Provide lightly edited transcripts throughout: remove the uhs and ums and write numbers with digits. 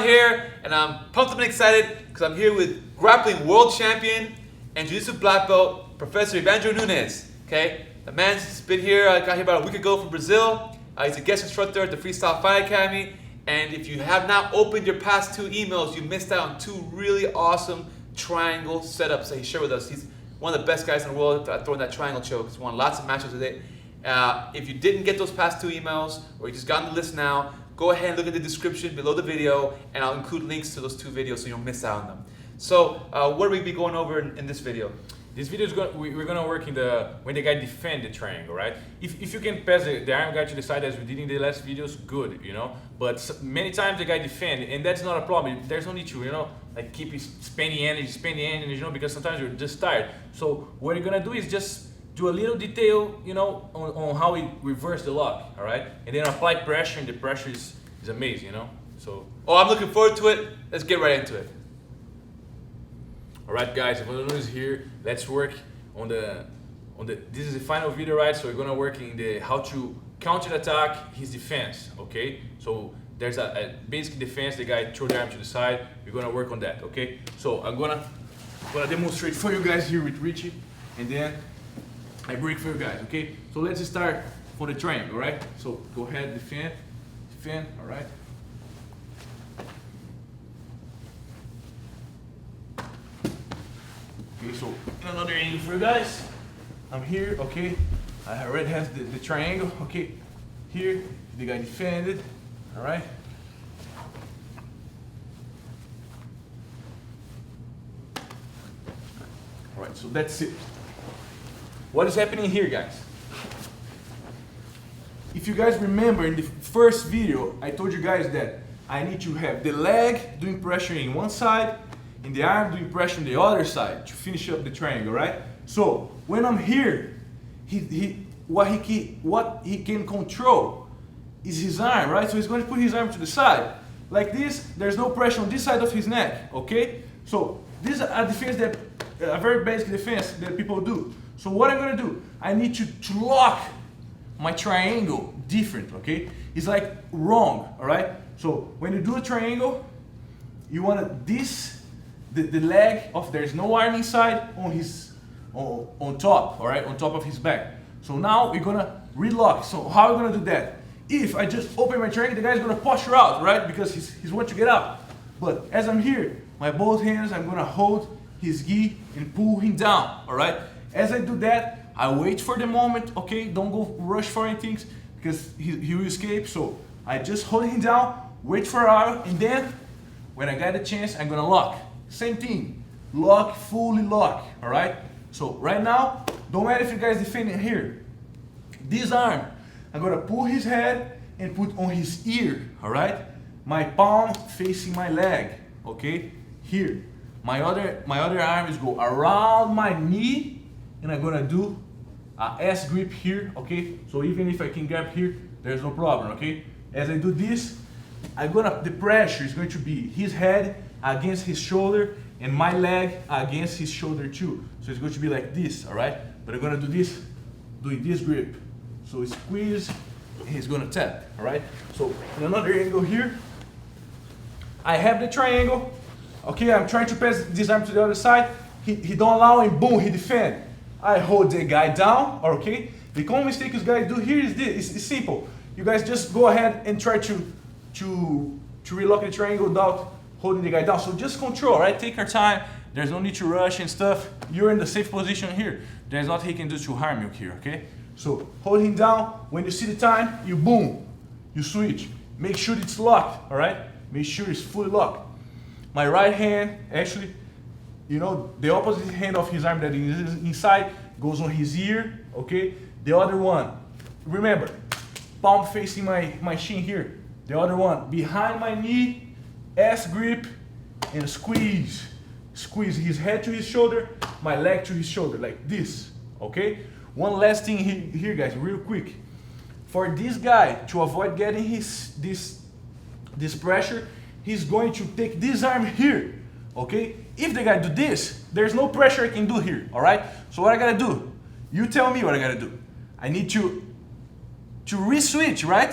Here, and I'm pumped up and excited because I'm here with grappling world champion and jiu-jitsu black belt, Professor Evandro Nunes. Okay, the man's been here. I got here about a week ago from Brazil. He's a guest instructor at the Freestyle Fight Academy, and if you have not opened your past 2 emails, you missed out on 2 really awesome triangle setups that he shared with us. He's one of the best guys in the world at throwing that triangle choke. He's won lots of matches with it. If you didn't get those past 2 emails, or you just got on the list now, go ahead and look at the description below the video, and I'll include links to those 2 videos so you don't miss out on them. So, what are we be going over in this video? This video is we're gonna work in when the guy defend the triangle, right? If you can pass the arm guy to the side as we did in the last videos, good, you know. But many times the guy defend, and that's not a problem. There's no need to, you know, like keep spending energy, you know, because sometimes you're just tired. So what you're gonna do is just do a little detail, you know, on how we reverse the lock, all right? And then apply pressure, and the pressure is amazing, you know? So. Oh, I'm looking forward to it. Let's get right into it. All right, guys, Evandro Nunes here. Let's work on the, this is the final video, right? So we're gonna work in the how to counter attack his defense, okay? So there's a basic defense, the guy throw the arm to the side. We're gonna work on that, okay? So I'm gonna demonstrate for you guys here with Richie, and then I break for you guys, okay? So let's start for the triangle, right? So go ahead, defend, all right? Okay, so another angle for you guys. I'm here, okay? I already have the triangle, okay? Here, the guy defended, all right? All right, so that's it. What is happening here, guys? If you guys remember in the first video, I told you guys that I need to have the leg doing pressure in one side and the arm doing pressure on the other side to finish up the triangle, right? So when I'm here, what he can control is his arm, right? So he's going to put his arm to the side. Like this, there's no pressure on this side of his neck, okay? So this is a defense that, a very basic defense that people do. So what I'm gonna do, I need to lock my triangle different, okay? It's like wrong, all right? So when you do a triangle, you want the leg of, there's no arm inside on top, all right? On top of his back. So now we're gonna relock. So how are we gonna do that? If I just open my triangle, the guy's gonna posture out, right? Because he's want to get out. But as I'm here, my both hands, I'm gonna hold his gi and pull him down, all right? As I do that, I wait for the moment, okay? Don't go rush for anything because he will escape. So I just hold him down, wait for a while, and then when I get a chance, I'm gonna lock. Same thing, lock, fully lock, all right? So right now, don't matter if you guys defending here. This arm, I'm gonna pull his head and put on his ear, all right? My palm facing my leg, okay? Here. My other arm is go around my knee, and I'm gonna do a S grip here, okay? So even if I can grab here, there's no problem, okay? As I do this, the pressure is going to be his head against his shoulder and my leg against his shoulder too. So it's going to be like this, all right? But I'm gonna do this, doing this grip. So squeeze, and he's gonna tap, all right? So in another angle here, I have the triangle. Okay, I'm trying to pass this arm to the other side. He don't allow him, boom, he defend. I hold the guy down, okay? The common mistake you guys do here is this, it's simple. You guys just go ahead and try to relock the triangle without holding the guy down. So just control, right? Take your time. There's no need to rush and stuff. You're in the safe position here. There's nothing he can do to harm you here, okay? So hold him down. When you see the time, you boom, you switch. make sure it's locked, all right? Make sure it's fully locked. My right hand, actually, you know, the opposite hand of his arm that is inside goes on his ear, okay? The other one, remember, palm facing my shin here. The other one behind my knee, ass grip, and squeeze. Squeeze his head to his shoulder, my leg to his shoulder, like this, okay? One last thing here, guys, real quick. For this guy to avoid getting this pressure, he's going to take this arm here, okay? If the guy do this, there's no pressure I can do here, all right? So what I gotta do? You tell me what I gotta do. I need to re-switch, right?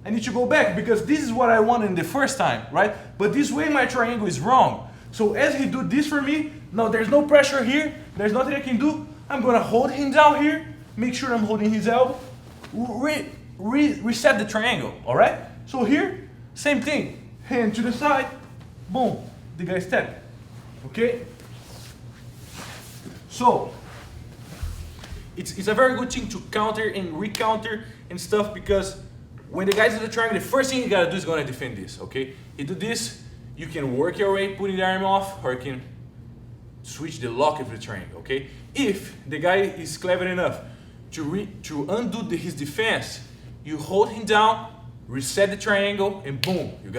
I need to go back because this is what I wanted in the first time, right? But this way my triangle is wrong. So as he do this for me, now there's no pressure here, there's nothing I can do. I'm gonna hold him down here, make sure I'm holding his elbow, reset the triangle, all right? So here, same thing, hand to the side, boom, the guy step, okay? So, it's a very good thing to counter and recounter and stuff because when the guy's in the triangle, the first thing you gotta do is gonna defend this, okay? You do this, you can work your way, putting the arm off, or you can switch the lock of the triangle, okay? If the guy is clever enough to undo his defense, you hold him down, reset the triangle, and boom, you're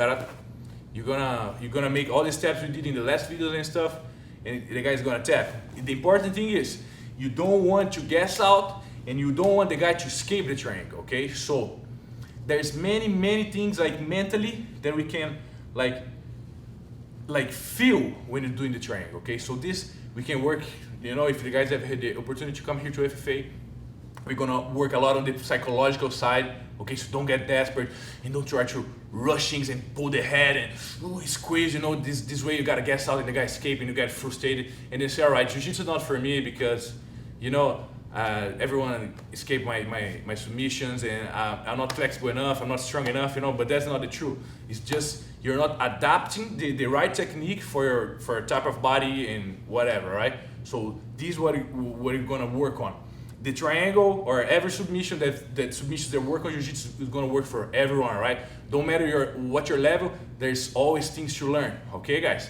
gonna make all the steps we did in the last videos and stuff, and the guy's gonna tap. The important thing is you don't want to gas out, and you don't want the guy to escape the triangle, okay? So there's many things like mentally that we can like feel when you're doing the triangle, okay? So this we can work, you know, if the guys have had the opportunity to come here to FFA, we're gonna work a lot on the psychological side, okay? So don't get desperate and don't try to rush things and pull the head and squeeze, you know, this way you gotta gas out and the guy escape and you get frustrated and then say, all right, jiu-jitsu is not for me because, you know, everyone escaped my submissions and I'm not flexible enough, I'm not strong enough, you know, but that's not the truth. It's just you're not adapting the right technique for a type of body and whatever, right? So this is what you're gonna work on. The triangle or every submission that submissions that work on jiu-jitsu is gonna work for everyone, right? Don't matter what your level, there's always things to learn, okay guys?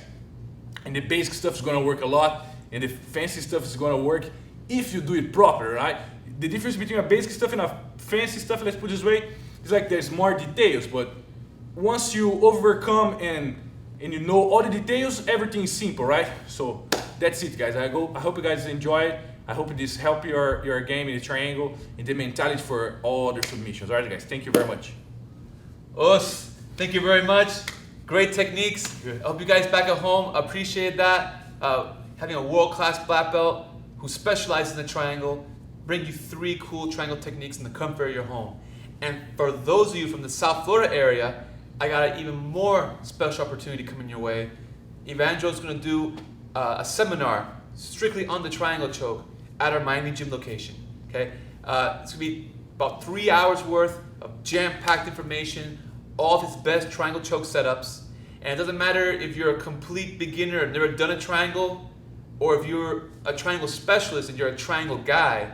And the basic stuff is gonna work a lot and the fancy stuff is gonna work if you do it proper, right? The difference between a basic stuff and a fancy stuff, let's put it this way, is like there's more details, but once you overcome and you know all the details, everything is simple, right? So that's it, guys. I hope you guys enjoy it. I hope this helped your game in the triangle and the mentality for all other submissions. All right, guys. Thank you very much. Us, thank you very much. Great techniques. I hope you guys back at home appreciate that. Having a world-class black belt who specializes in the triangle, bring you 3 cool triangle techniques in the comfort of your home. And for those of you from the South Florida area, I got an even more special opportunity coming your way. Evandro's gonna do a seminar strictly on the triangle choke at our Miami gym location, okay? It's gonna be about 3 hours worth of jam-packed information, all of his best triangle choke setups. And it doesn't matter if you're a complete beginner and never done a triangle, or if you're a triangle specialist and you're a triangle guy,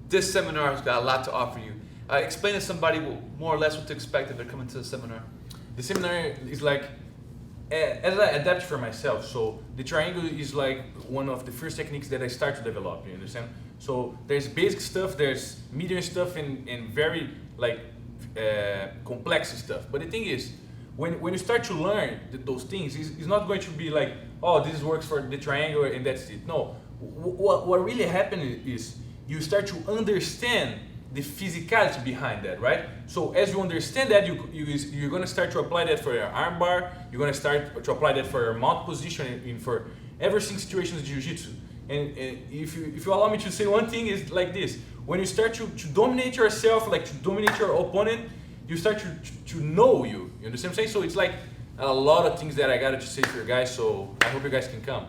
this seminar has got a lot to offer you. Explain to somebody more or less what to expect if they're coming to the seminar. The seminar is like, as I adapt for myself, so the triangle is like one of the first techniques that I start to develop, you understand? So there's basic stuff, there's medium stuff, and very like complex stuff. But the thing is, when you start to learn those things, it's not going to be like, oh, this works for the triangle and that's it. No, what really happens is you start to understand the physicality behind that, right? So as you understand that, you're gonna start to apply that for your arm bar, you're gonna start to apply that for your mount position for every single situation in jiu-jitsu. And if you allow me to say one thing is like this, when you start to dominate yourself, like to dominate your opponent, you start to know you understand what I'm saying? So it's like a lot of things that I got to say for you guys, so I hope you guys can come.